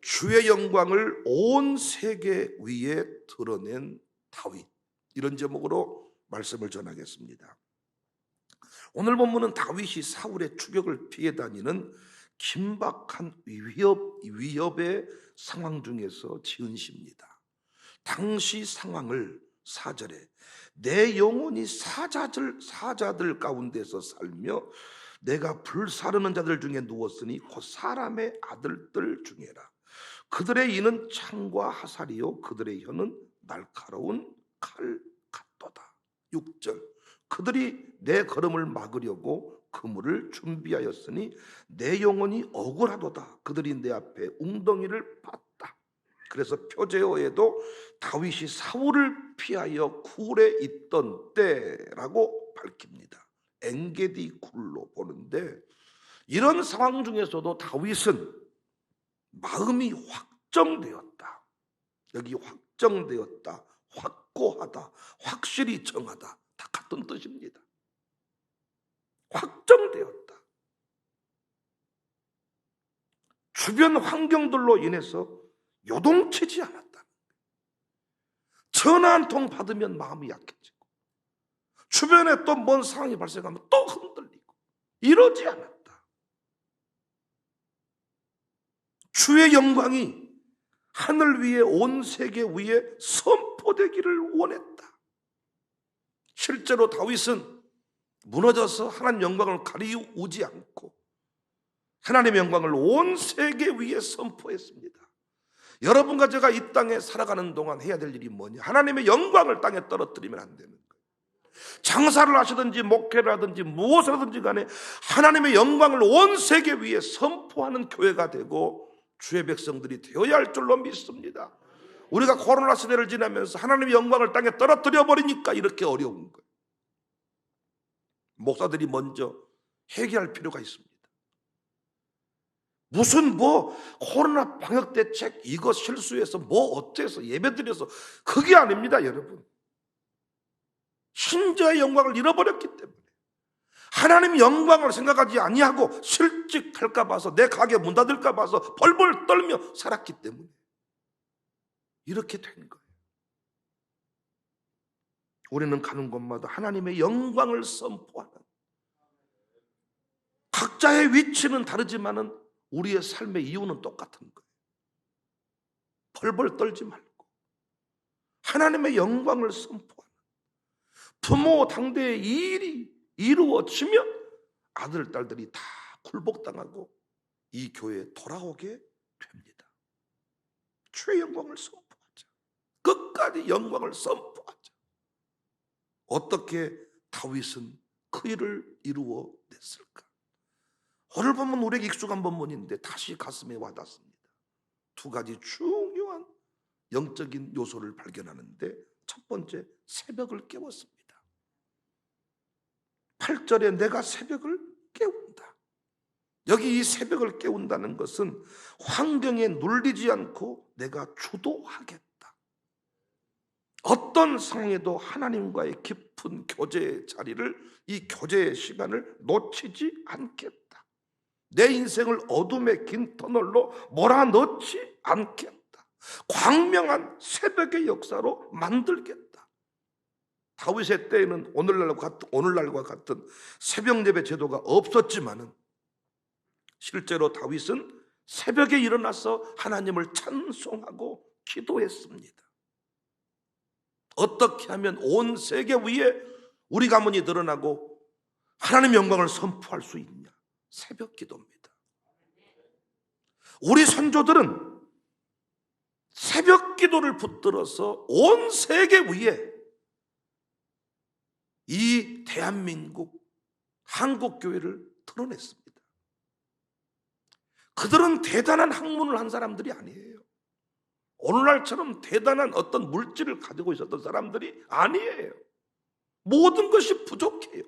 주의 영광을 온 세계 위에 드러낸 다윗, 이런 제목으로 말씀을 전하겠습니다. 오늘 본문은 다윗이 사울의 추격을 피해 다니는 긴박한 위협의 상황 중에서 지은 시입니다. 당시 상황을 4절에 내 영혼이 사자들 가운데서 살며 내가 불사르는 자들 중에 누웠으니 곧 사람의 아들들 중에라. 그들의 이는 창과 화살이요 그들의 혀는 날카로운 칼 같도다. 6절 그들이 내 걸음을 막으려고 그물을 준비하였으니 내 영혼이 억울하도다. 그들이 내 앞에 웅덩이를 팠다. 그래서 표제어에도 다윗이 사울을 피하여 굴에 있던 때라고 밝힙니다. 엔게디 굴로 보는데, 이런 상황 중에서도 다윗은 마음이 확정되었다. 여기 확정되었다, 확고하다, 확실히 정하다, 다 같은 뜻입니다. 확정되었다. 주변 환경들로 인해서 요동치지 않았다. 전화 한 통 받으면 마음이 약해지고, 주변에 또 뭔 상황이 발생하면 또 흔들리고, 이러지 않았다. 주의 영광이 하늘 위에 온 세계 위에 선포되기를 원했다. 실제로 다윗은 무너져서 하나님 영광을 가리우지 않고 하나님의 영광을 온 세계 위에 선포했습니다. 여러분과 제가 이 땅에 살아가는 동안 해야 될 일이 뭐냐? 하나님의 영광을 땅에 떨어뜨리면 안 되는 거예요. 장사를 하시든지 목회를 하든지 무엇을 하든지 간에 하나님의 영광을 온 세계 위에 선포하는 교회가 되고 주의 백성들이 되어야 할 줄로 믿습니다. 우리가 코로나 시대를 지나면서 하나님의 영광을 땅에 떨어뜨려 버리니까 이렇게 어려운 거예요. 목사들이 먼저 해결할 필요가 있습니다. 무슨 코로나 방역 대책 이거 실수해서 어때서 예배드려서 그게 아닙니다. 여러분, 신자의 영광을 잃어버렸기 때문에, 하나님의 영광을 생각하지 아니하고 실직할까 봐서, 내 가게 문 닫을까 봐서 벌벌 떨며 살았기 때문에 이렇게 된 거예요. 우리는 가는 곳마다 하나님의 영광을 선포하는, 각자의 위치는 다르지만은 우리의 삶의 이유는 똑같은 거예요. 벌벌 떨지 말고 하나님의 영광을 선포하는, 부모 당대의 일이 이루어지면 아들, 딸들이 다 굴복당하고 이 교회에 돌아오게 됩니다. 주의 영광을 선포하자. 끝까지 영광을 선포하자. 어떻게 다윗은 그 일을 이루어냈을까? 오늘 보면 우리에게 익숙한 본문인데 다시 가슴에 와닿습니다. 두 가지 중요한 영적인 요소를 발견하는데, 첫 번째, 새벽을 깨웠습니다. 8절에 내가 새벽을 깨운다. 여기 이 새벽을 깨운다는 것은 환경에 눌리지 않고 내가 주도하겠다. 어떤 상황에도 하나님과의 깊은 교제의 자리를, 이 교제의 시간을 놓치지 않겠다. 내 인생을 어둠의 긴 터널로 몰아넣지 않겠다. 광명한 새벽의 역사로 만들겠다. 다윗의 때에는 오늘날과 같은 새벽 예배 제도가 없었지만은 실제로 다윗은 새벽에 일어나서 하나님을 찬송하고 기도했습니다. 어떻게 하면 온 세계 위에 우리 가문이 드러나고 하나님 영광을 선포할 수 있냐? 새벽 기도입니다. 우리 선조들은 새벽 기도를 붙들어서 온 세계 위에 이 대한민국 한국교회를 드러냈습니다. 그들은 대단한 학문을 한 사람들이 아니에요. 오늘날처럼 대단한 어떤 물질을 가지고 있었던 사람들이 아니에요. 모든 것이 부족해요.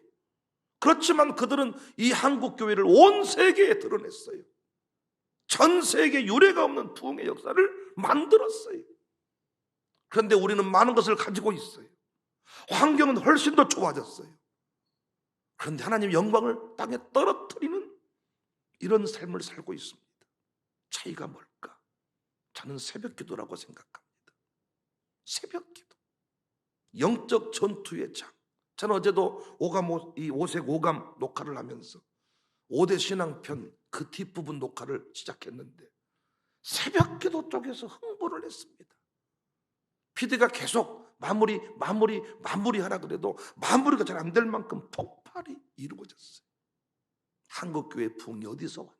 그렇지만 그들은 이 한국교회를 온 세계에 드러냈어요. 전 세계 유례가 없는 부흥의 역사를 만들었어요. 그런데 우리는 많은 것을 가지고 있어요. 환경은 훨씬 더 좋아졌어요. 그런데 하나님의 영광을 땅에 떨어뜨리는 이런 삶을 살고 있습니다. 차이가 뭘까? 저는 새벽 기도라고 생각합니다. 새벽 기도. 영적 전투의 장. 저는 어제도 이 오색 오감 녹화를 하면서 5대 신앙편 그 뒷부분 녹화를 시작했는데 새벽 기도 쪽에서 흥분을 했습니다. PD가 계속 마무리 하라 그래도 마무리가 잘 안 될 만큼 폭발이 이루어졌어요. 한국교회 부흥이 어디서 왔냐?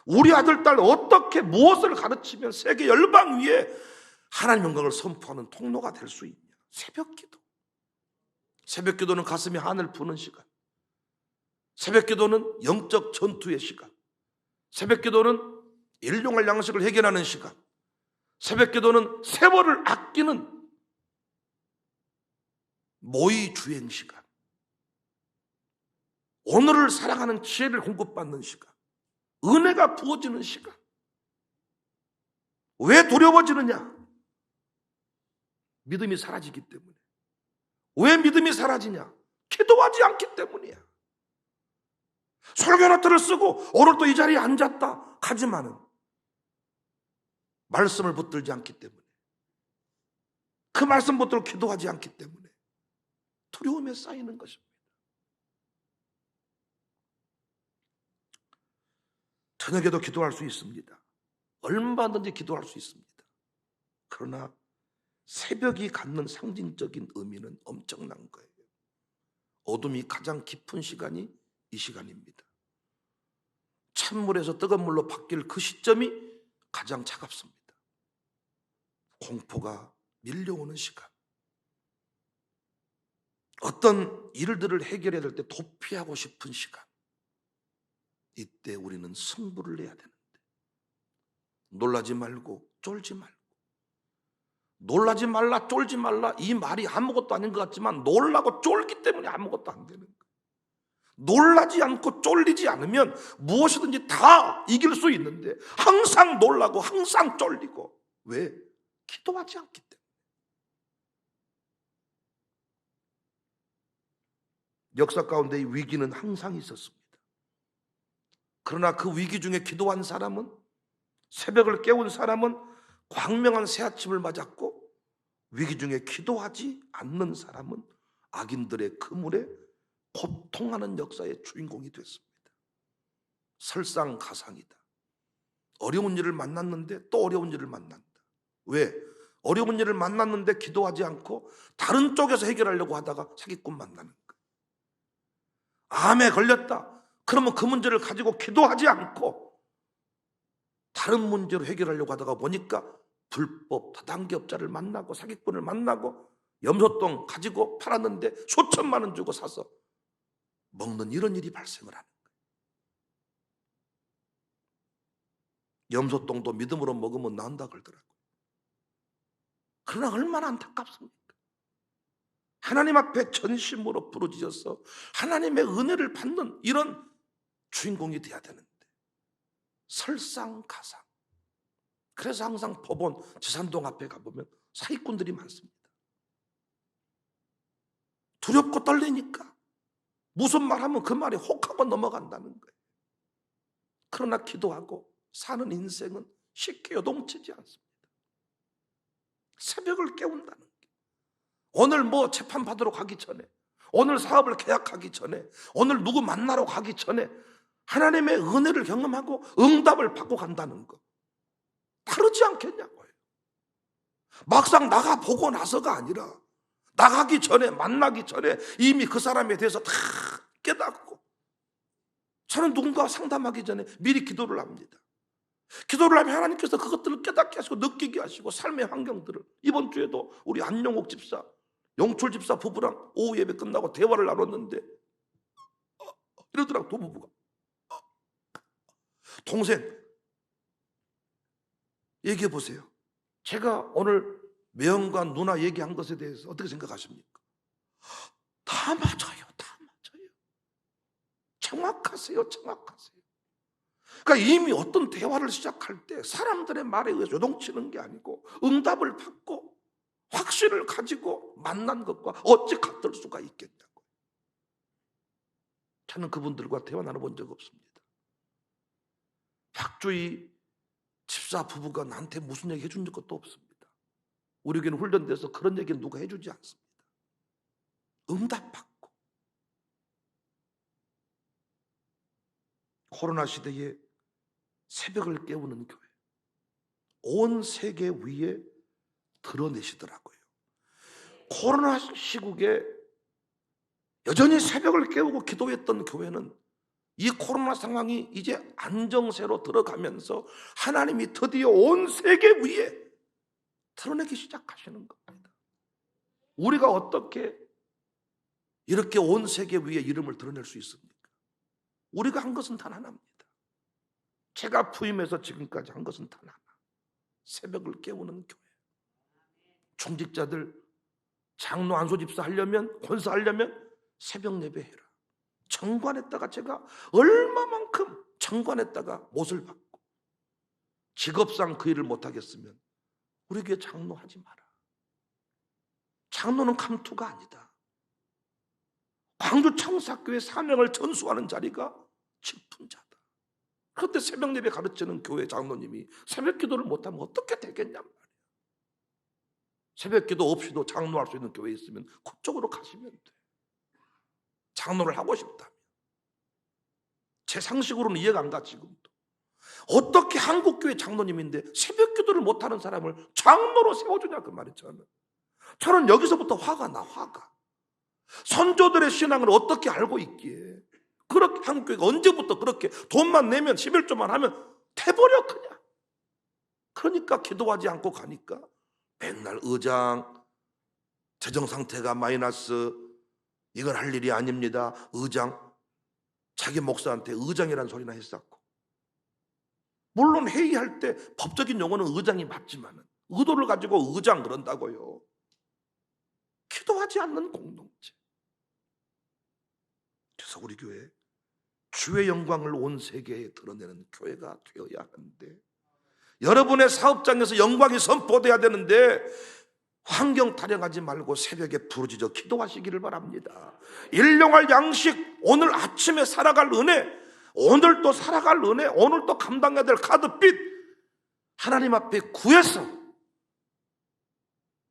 우리 아들, 딸 어떻게 무엇을 가르치면 세계 열방 위에 하나님 영광을 선포하는 통로가 될 수 있냐? 새벽 기도. 새벽 기도는 가슴이 하늘 부는 시간. 새벽 기도는 영적 전투의 시간. 새벽 기도는 일용할 양식을 해결하는 시간. 새벽 기도는 세월을 아끼는 모의 주행 시간. 오늘을 살아가는 지혜를 공급받는 시간. 은혜가 부어지는 시간. 왜 두려워지느냐? 믿음이 사라지기 때문에. 왜 믿음이 사라지냐? 기도하지 않기 때문이야. 설교노트를 쓰고 오늘 또 이 자리에 앉았다 하지만은 말씀을 붙들지 않기 때문에, 그 말씀 붙들고 기도하지 않기 때문에 두려움에 쌓이는 것입니다. 저녁에도 기도할 수 있습니다. 얼마든지 기도할 수 있습니다. 그러나 새벽이 갖는 상징적인 의미는 엄청난 거예요. 어둠이 가장 깊은 시간이 이 시간입니다. 찬물에서 뜨거운 물로 바뀔 그 시점이 가장 차갑습니다. 공포가 밀려오는 시간. 어떤 일들을 해결해야 될 때 도피하고 싶은 시간. 이때 우리는 승부를 내야 되는데 놀라지 말고 쫄지 말고. 놀라지 말라 쫄지 말라 이 말이 아무것도 아닌 것 같지만 놀라고 쫄기 때문에 아무것도 안 되는 거예요. 놀라지 않고 쫄리지 않으면 무엇이든지 다 이길 수 있는데 항상 놀라고 항상 쫄리고. 왜? 기도하지 않기 때문에. 역사 가운데 이 위기는 항상 있었습니다. 그러나 그 위기 중에 기도한 사람은, 새벽을 깨운 사람은 광명한 새아침을 맞았고, 위기 중에 기도하지 않는 사람은 악인들의 그물에 고통하는 역사의 주인공이 됐습니다. 설상가상이다. 어려운 일을 만났는데 또 어려운 일을 만난다. 왜? 어려운 일을 만났는데 기도하지 않고 다른 쪽에서 해결하려고 하다가 사기꾼 만나는 거예요. 암에 걸렸다. 그러면 그 문제를 가지고 기도하지 않고 다른 문제로 해결하려고 하다가 보니까 불법 다단계업자를 만나고 사기꾼을 만나고 염소똥 가지고 팔았는데 수천만 원 주고 사서 먹는 이런 일이 발생을 하는 거예요. 염소똥도 믿음으로 먹으면 나온다 그러더라고요. 그러나 얼마나 안타깝습니까? 하나님 앞에 전심으로 부르짖어서 하나님의 은혜를 받는 이런 주인공이 돼야 되는데 설상가상. 그래서 항상 법원 지산동 앞에 가보면 사기꾼들이 많습니다. 두렵고 떨리니까 무슨 말하면 그 말에 혹하고 넘어간다는 거예요. 그러나 기도하고 사는 인생은 쉽게 요동치지 않습니다. 새벽을 깨운다는 게, 오늘 뭐 재판 받으러 가기 전에, 오늘 사업을 계약하기 전에, 오늘 누구 만나러 가기 전에 하나님의 은혜를 경험하고 응답을 받고 간다는 거 다르지 않겠냐고요. 막상 나가보고 나서가 아니라 나가기 전에, 만나기 전에 이미 그 사람에 대해서 다 깨닫고, 저는 누군가 상담하기 전에 미리 기도를 합니다. 기도를 하면 하나님께서 그것들을 깨닫게 하시고 느끼게 하시고 삶의 환경들을. 이번 주에도 우리 안영옥 집사, 영철 집사 부부랑 오후 예배 끝나고 대화를 나눴는데 이러더라고. 부부가 동생 얘기해 보세요. 제가 오늘 매형과 누나 얘기한 것에 대해서 어떻게 생각하십니까? 다 맞아요. 다 맞아요. 정확하세요. 정확하세요. 그러니까 이미 어떤 대화를 시작할 때 사람들의 말에 의해서 요동치는 게 아니고 응답을 받고 확신을 가지고 만난 것과 어찌 같을 수가 있겠냐고. 저는 그분들과 대화 나눠본 적 없습니다. 박주희 집사 부부가 나한테 무슨 얘기 해준 것도 없습니다. 우리 교회는 훈련돼서 그런 얘기는 누가 해주지 않습니다. 응답받고 코로나 시대에 새벽을 깨우는 교회 온 세계 위에 드러내시더라고요. 코로나 시국에 여전히 새벽을 깨우고 기도했던 교회는 이 코로나 상황이 이제 안정세로 들어가면서 하나님이 드디어 온 세계 위에 드러내기 시작하시는 겁니다. 우리가 어떻게 이렇게 온 세계 위에 이름을 드러낼 수 있습니까? 우리가 한 것은 단 하나입니다. 제가 부임해서 지금까지 한 것은 단 하나. 새벽을 깨우는 교회. 총직자들 장로 안소집사 하려면, 권사하려면 새벽 예배해라. 정관했다가 제가 얼마만큼 정관했다가 못을 받고 직업상 그 일을 못하겠으면 우리 교회 장로 하지 마라. 장로는 감투가 아니다. 광주 청사교회 사명을 전수하는 자리가 직분자다. 그런데 새벽 예배 가르치는 교회 장로님이 새벽 기도를 못하면 어떻게 되겠냔 말이에요. 새벽 기도 없이도 장로할 수 있는 교회에 있으면 그쪽으로 가시면 돼. 장로를 하고 싶다면. 제 상식으로는 이해가 안 가. 지금도 어떻게 한국교회 장로님인데 새벽 기도를 못하는 사람을 장로로 세워주냐 그 말이죠. 저는 여기서부터 화가 나. 화가. 선조들의 신앙을 어떻게 알고 있기에 그렇게 한국교회가 언제부터 그렇게 돈만 내면 11조만 하면 돼버려 그냥. 그러니까 기도하지 않고 가니까 맨날 의장 재정 상태가 마이너스, 이건 할 일이 아닙니다. 의장, 자기 목사한테 의장이라는 소리나 했었고, 물론 회의할 때 법적인 용어는 의장이 맞지만 의도를 가지고 의장 그런다고요. 기도하지 않는 공동체. 그래서 우리 교회 주의 영광을 온 세계에 드러내는 교회가 되어야 하는데, 여러분의 사업장에서 영광이 선포돼야 되는데 환경 타령하지 말고 새벽에 부르짖어 기도하시기를 바랍니다. 일용할 양식, 오늘 아침에 살아갈 은혜, 오늘 또 살아갈 은혜, 오늘 또 감당해야 될 카드빚 하나님 앞에 구해서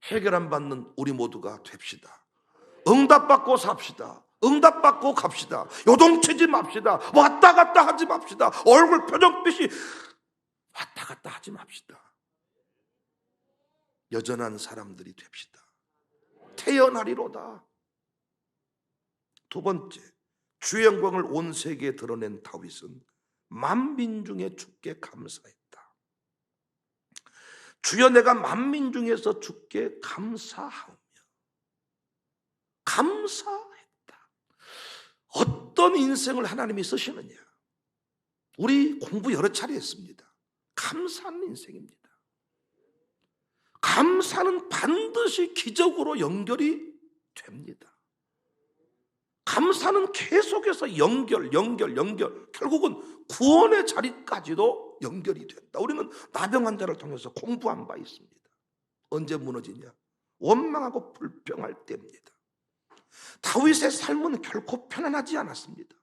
해결 안 받는 우리 모두가 됩시다. 응답받고 삽시다. 응답받고 갑시다. 요동치지 맙시다. 왔다 갔다 하지 맙시다. 얼굴 표정빛이 왔다 갔다 하지 맙시다. 여전한 사람들이 됩시다. 태어나리로다. 두 번째, 주의 영광을 온 세계에 드러낸 다윗은 만민 중에 주께 감사했다. 주여, 내가 만민 중에서 주께 감사하며. 감사했다. 어떤 인생을 하나님이 쓰시느냐? 우리 공부 여러 차례 했습니다. 감사하는 인생입니다. 감사는 반드시 기적으로 연결이 됩니다. 감사는 계속해서 연결, 결국은 구원의 자리까지도 연결이 된다. 우리는 나병 환자를 통해서 공부한 바 있습니다. 언제 무너지냐? 원망하고 불평할 때입니다. 다윗의 삶은 결코 편안하지 않았습니다.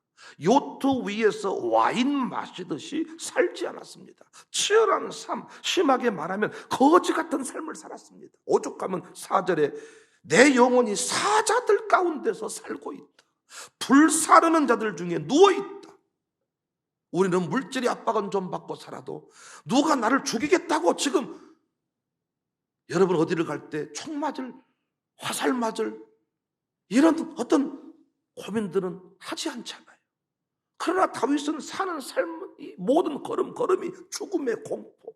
요트 위에서 와인 마시듯이 살지 않았습니다. 치열한 삶, 심하게 말하면 거지 같은 삶을 살았습니다. 오죽하면 4절에 내 영혼이 사자들 가운데서 살고 있다. 불사르는 자들 중에 누워있다. 우리는 물질의 압박은 좀 받고 살아도 누가 나를 죽이겠다고 지금 여러분 어디를 갈 때 총 맞을, 화살 맞을 이런 어떤 고민들은 하지 않잖아요. 그러나 다윗은 사는 삶이 모든 걸음걸음이 죽음의 공포,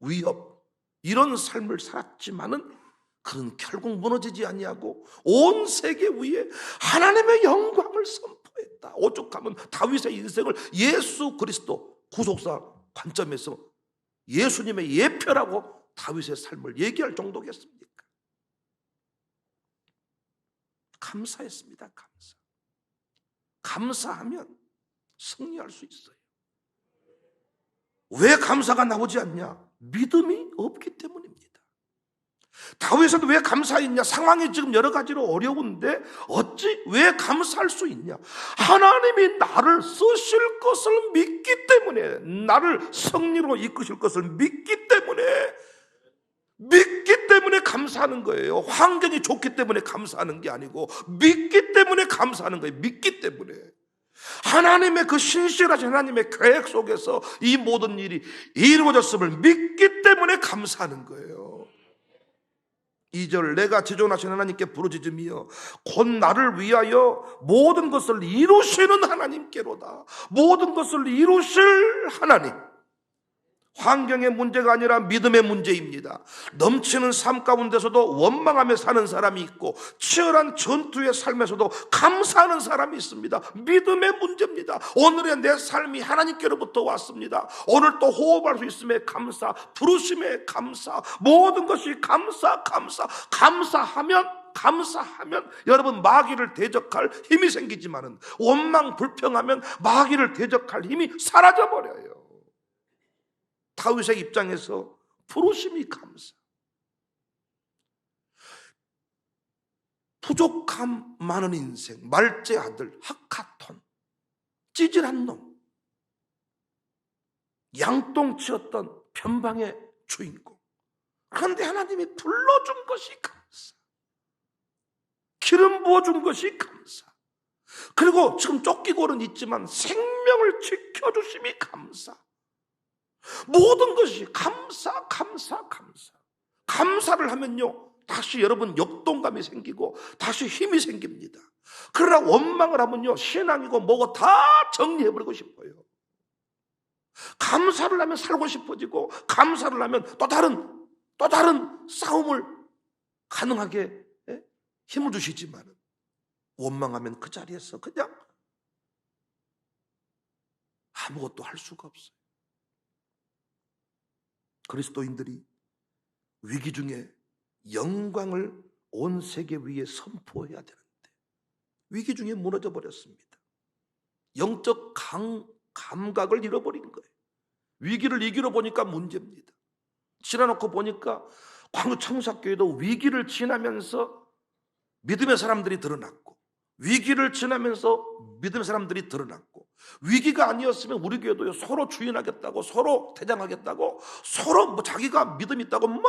위협, 이런 삶을 살았지만은 그는 결국 무너지지 아니하고 온 세계 위에 하나님의 영광을 선포했다. 오죽하면 다윗의 인생을 예수 그리스도 구속사 관점에서 예수님의 예표라고 다윗의 삶을 얘기할 정도겠습니까? 감사했습니다. 감사하면 승리할 수 있어요. 왜 감사가 나오지 않냐? 믿음이 없기 때문입니다. 다윗은 왜 감사했냐? 상황이 지금 여러 가지로 어려운데 어찌 왜 감사할 수 있냐? 하나님이 나를 쓰실 것을 믿기 때문에, 나를 승리로 이끄실 것을 믿기 때문에 감사하는 거예요. 환경이 좋기 때문에 감사하는 게 아니고 믿기 때문에 감사하는 거예요. 믿기 때문에. 하나님의 그 신실하신 하나님의 계획 속에서 이 모든 일이 이루어졌음을 믿기 때문에 감사하는 거예요. 2절, 내가 지존하신 하나님께 부르짖으며 곧 나를 위하여 모든 것을 이루시는 하나님께로다. 모든 것을 이루실 하나님. 환경의 문제가 아니라 믿음의 문제입니다. 넘치는 삶 가운데서도 원망하며 사는 사람이 있고 치열한 전투의 삶에서도 감사하는 사람이 있습니다. 믿음의 문제입니다. 오늘의 내 삶이 하나님께로부터 왔습니다. 오늘 또 호흡할 수 있음에 감사, 부르심에 감사, 모든 것이 감사하면 여러분 마귀를 대적할 힘이 생기지만은 원망 불평하면 마귀를 대적할 힘이 사라져버려요. 다윗의 입장에서 부르심이 감사. 부족함 많은 인생, 말제 아들, 하카톤, 찌질한 놈, 양똥치였던 변방의 주인공. 그런데 하나님이 불러준 것이 감사. 기름 부어준 것이 감사. 그리고 지금 쫓기고는 있지만 생명을 지켜주심이 감사. 모든 것이 감사. 감사를 하면요, 다시 여러분 역동감이 생기고 다시 힘이 생깁니다. 그러나 원망을 하면요, 신앙이고 뭐고 다 정리해버리고 싶어요. 감사를 하면 살고 싶어지고, 감사를 하면 또 다른 싸움을 가능하게 힘을 주시지만, 원망하면 그 자리에서 그냥 아무것도 할 수가 없어요. 그리스도인들이 위기 중에 영광을 온 세계 위에 선포해야 되는데 위기 중에 무너져 버렸습니다. 영적 감각을 잃어버린 거예요. 위기를 이기러 보니까 문제입니다. 지나놓고 보니까 광주청사교회도 위기를 지나면서 믿음의 사람들이 드러났고, 위기를 지나면서 믿음의 사람들이 드러났고, 위기가 아니었으면 우리 교회도 서로 주인하겠다고, 서로 대장하겠다고, 서로 자기가 믿음 있다고 막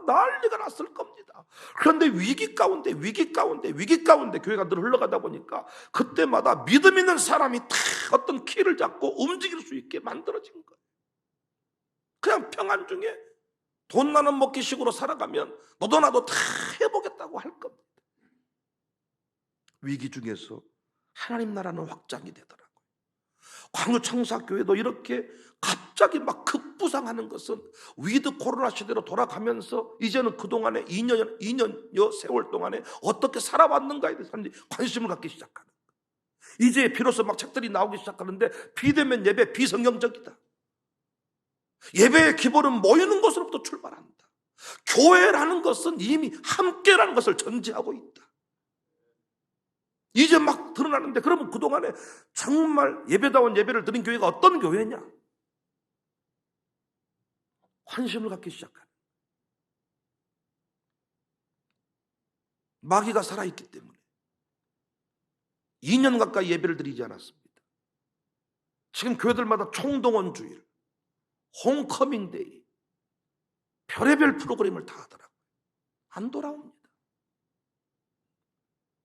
난리가 났을 겁니다. 그런데 위기 가운데 교회가 늘 흘러가다 보니까 그때마다 믿음 있는 사람이 다 어떤 키를 잡고 움직일 수 있게 만들어진 거예요. 그냥 평안 중에 돈 나는 먹기식으로 살아가면 너도 나도 다 해보겠다고 할 겁니다. 위기 중에서 하나님 나라는 확장이 되더라고요. 광주청사교회도 이렇게 갑자기 막 급부상하는 것은 위드 코로나 시대로 돌아가면서 이제는 그동안에 2년여 세월 동안에 어떻게 살아왔는가에 대해서 사람들이 관심을 갖기 시작하는 거예요. 이제 비로소 막 책들이 나오기 시작하는데 비대면 예배 비성경적이다. 예배의 기본은 모이는 것으로부터 출발한다. 교회라는 것은 이미 함께라는 것을 전제하고 있다. 이제 막 드러나는데, 그러면 그동안에 정말 예배다운 예배를 드린 교회가 어떤 교회냐? 관심을 갖기 시작하는. 마귀가 살아있기 때문에 2년 가까이 예배를 드리지 않았습니다. 지금 교회들마다 총동원 주일, 홈커밍 데이, 별의별 프로그램을 다 하더라고요. 안 돌아옵니다.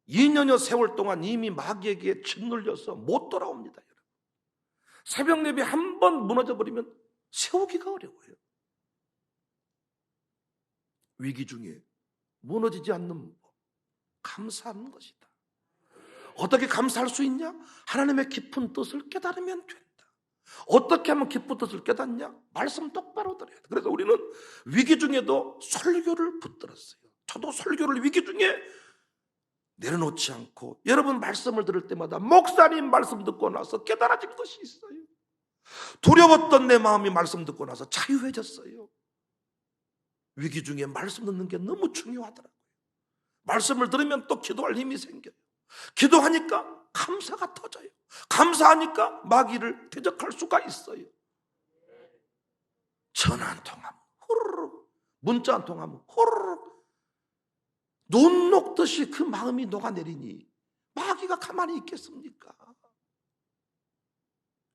2년여 세월 동안 이미 마귀에게 짓눌려서 못 돌아옵니다. 여러분. 새벽 예배 한 번 무너져 버리면 세우기가 어려워요. 위기 중에 무너지지 않는 법, 감사하는 것이다. 어떻게 감사할 수 있냐? 하나님의 깊은 뜻을 깨달으면 된다. 어떻게 하면 깊은 뜻을 깨닫냐? 말씀 똑바로 들어야 돼. 그래서 우리는 위기 중에도 설교를 붙들었어요. 저도 설교를 위기 중에 내려놓지 않고, 여러분 말씀을 들을 때마다 목사님 말씀 듣고 나서 깨달아진 것이 있어요. 두려웠던 내 마음이 말씀 듣고 나서 자유해졌어요. 위기 중에 말씀 듣는 게 너무 중요하더라고요. 말씀을 들으면 또 기도할 힘이 생겨요. 기도하니까 감사가 터져요. 감사하니까 마귀를 대적할 수가 있어요. 전화 한 통하면 후루룩 문자 한 통 하면 호로록 눈 녹듯이 그 마음이 녹아내리니 마귀가 가만히 있겠습니까?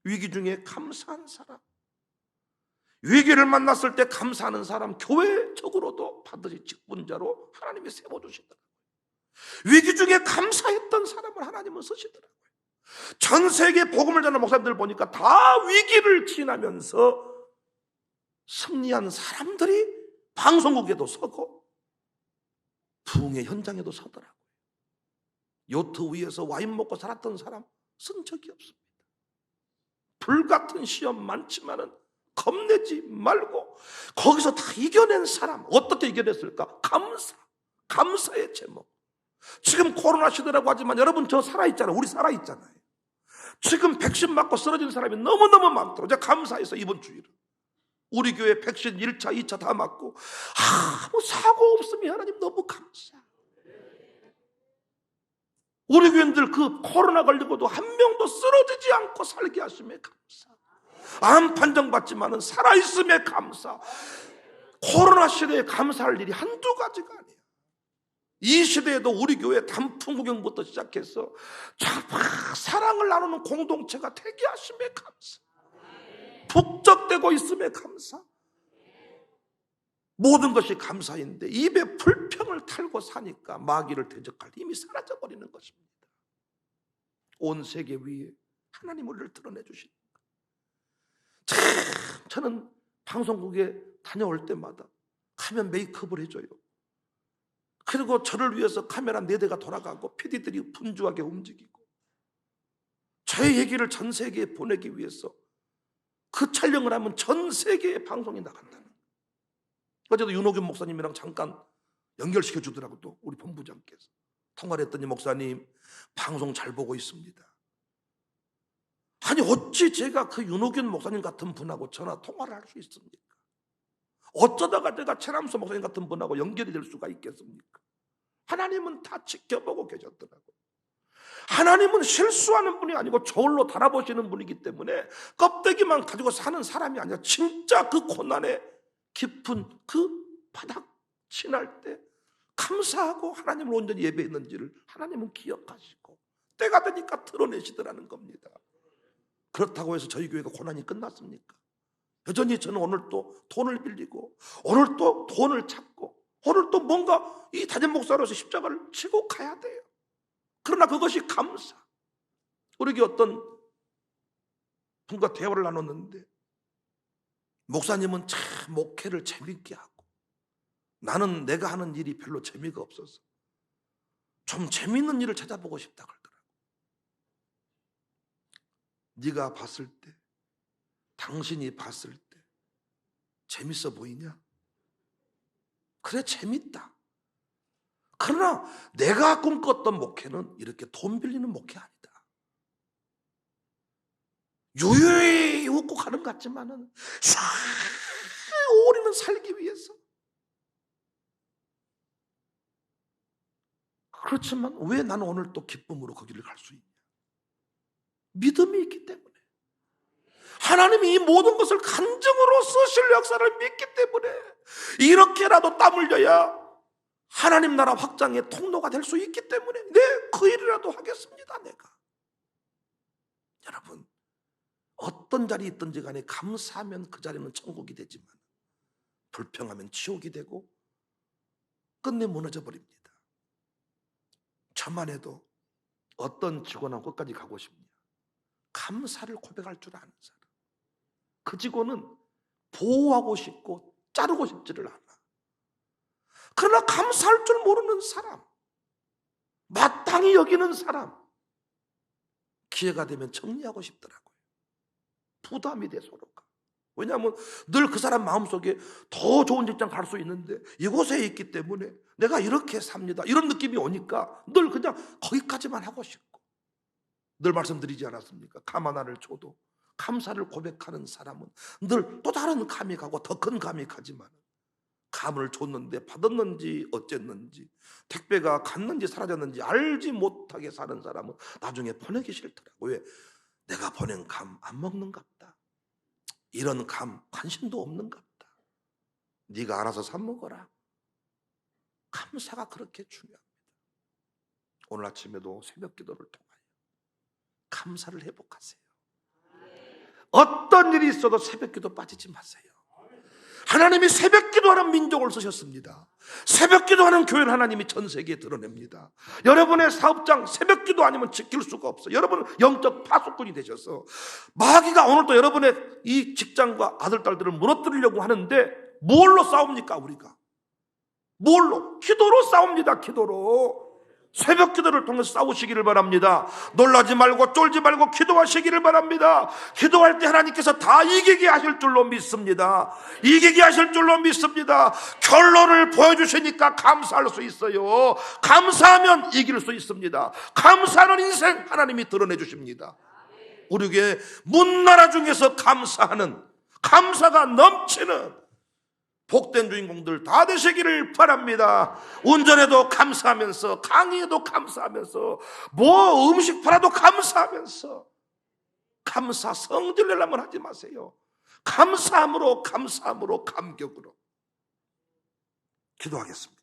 위기 중에 감사한 사람, 위기를 만났을 때 감사하는 사람, 교회적으로도 반드시 직분자로 하나님이 세워주시더라고요. 위기 중에 감사했던 사람을 하나님은 쓰시더라고요. 전 세계 복음을 전하는 목사님들 보니까 다 위기를 지나면서 승리한 사람들이 방송국에도 서고 부흥의 현장에도 서더라고요. 요트 위에서 와인 먹고 살았던 사람 쓴 적이 없습니다. 불같은 시험 많지만은 겁내지 말고 거기서 다 이겨낸 사람, 어떻게 이겨냈을까? 감사의 제목. 지금 코로나 시대라고 하지만 여러분 저 살아있잖아요. 우리 살아있잖아요. 지금 백신 맞고 쓰러진 사람이 너무너무 많더라고요. 제가 감사해서 이번 주일은 우리 교회 백신 1차, 2차 다 맞고 아무 사고 없으면 하나님 너무 감사. 우리 교인들 그 코로나 걸리고도 한 명도 쓰러지지 않고 살게 하심에 감사. 암 판정받지만은 살아있음에 감사. 코로나 시대에 감사할 일이 한두 가지가 아니에요. 이 시대에도 우리 교회 단풍 구경부터 시작해서 사랑을 나누는 공동체가 되게 하심에 감사. 북적대고 있음에 감사. 모든 것이 감사인데 입에 불평을 탈고 사니까 마귀를 대적할 힘이 사라져버리는 것입니다. 온 세계 위에 하나님 우리를 드러내 주십니다. 참 저는 방송국에 다녀올 때마다 가면 메이크업을 해줘요. 그리고 저를 위해서 카메라 4대가 돌아가고 PD들이 분주하게 움직이고 저의 얘기를 전 세계에 보내기 위해서 그 촬영을 하면 전 세계에 방송이 나간다는. 어제도 윤호균 목사님이랑 잠깐 연결시켜 주더라고. 또 우리 본부장께서 통화를 했더니 목사님 방송 잘 보고 있습니다. 아니 어찌 제가 그 윤호균 목사님 같은 분하고 전화 통화를 할 수 있습니까? 어쩌다가 제가 최남수 목사님 같은 분하고 연결이 될 수가 있겠습니까? 하나님은 다 지켜보고 계셨더라고요. 하나님은 실수하는 분이 아니고 저울로 달아보시는 분이기 때문에 껍데기만 가지고 사는 사람이 아니라 진짜 그 고난의 깊은 그 바닥 지날 때 감사하고 하나님을 온전히 예배했는지를 하나님은 기억하시고 때가 되니까 드러내시더라는 겁니다. 그렇다고 해서 저희 교회가 고난이 끝났습니까? 여전히 저는 오늘 또 돈을 빌리고 오늘 또 돈을 찾고 오늘 또 뭔가 이 담임 목사로서 십자가를 지고 가야 돼요. 그러나 그것이 감사. 우리 교회 어떤 분과 대화를 나눴는데 목사님은 참 목회를 재밌게 하고 나는 내가 하는 일이 별로 재미가 없어서 좀 재밌는 일을 찾아보고 싶다 그러더라고. 네가 봤을 때 당신이 봤을 때 재밌어 보이냐? 그래 재밌다. 그러나 내가 꿈꿨던 목회는 이렇게 돈 빌리는 목회 아니다. 유유히 웃고 가는 것 같지만은 오리는 살기 위해서. 그렇지만 왜 나는 오늘 또 기쁨으로 거기를 갈 수 있냐? 믿음이 있기 때문에. 하나님이 이 모든 것을 간증으로 쓰실 역사를 믿기 때문에 이렇게라도 땀 흘려야 하나님 나라 확장의 통로가 될 수 있기 때문에 그 일이라도 하겠습니다. 내가. 여러분 어떤 자리에 있든지 간에 감사하면 그 자리는 천국이 되지만 불평하면 지옥이 되고 끝내 무너져 버립니다. 저만 해도 어떤 직원하고 끝까지 가고 싶냐? 감사를 고백할 줄 아는 사람. 그 직원은 보호하고 싶고 자르고 싶지를 않아. 그러나 감사할 줄 모르는 사람, 마땅히 여기는 사람, 기회가 되면 정리하고 싶더라고요. 부담이 돼 서로가. 왜냐하면 늘 그 사람 마음속에 더 좋은 직장 갈 수 있는데 이곳에 있기 때문에 내가 이렇게 삽니다. 이런 느낌이 오니까 늘 그냥 거기까지만 하고 싶고, 늘 말씀드리지 않았습니까? 감 하나를 줘도 감사를 고백하는 사람은 늘 또 다른 감이 가고 더 큰 감이 가지만 감을 줬는데 받았는지 어쨌는지 택배가 갔는지 사라졌는지 알지 못하게 사는 사람은 나중에 보내기 싫더라고. 왜? 내가 보낸 감 안 먹는갑다. 이런 감 관심도 없는갑다. 네가 알아서 사 먹어라. 감사가 그렇게 중요합니다. 오늘 아침에도 새벽 기도를 통하여 감사를 회복하세요. 어떤 일이 있어도 새벽 기도 빠지지 마세요. 하나님이 새벽 기도하는 민족을 쓰셨습니다. 새벽 기도하는 교회를 하나님이 전 세계에 드러냅니다. 여러분의 사업장 새벽 기도 아니면 지킬 수가 없어요. 여러분은 영적 파수꾼이 되셔서 마귀가 오늘도 여러분의 이 직장과 아들, 딸들을 무너뜨리려고 하는데 뭘로 싸웁니까 우리가? 뭘로? 기도로 싸웁니다. 기도로. 새벽 기도를 통해서 싸우시기를 바랍니다. 놀라지 말고 쫄지 말고 기도하시기를 바랍니다. 기도할 때 하나님께서 다 이기게 하실 줄로 믿습니다. 이기게 하실 줄로 믿습니다. 결론을 보여주시니까 감사할 수 있어요. 감사하면 이길 수 있습니다. 감사하는 인생 하나님이 드러내 주십니다. 우리에게 문나라 중에서 감사하는, 감사가 넘치는 복된 주인공들 다 되시기를 바랍니다. 운전해도 감사하면서, 강의에도 감사하면서, 뭐 음식 팔아도 감사하면서, 감사 성질 내려면 하지 마세요. 감사함으로 감격으로 기도하겠습니다.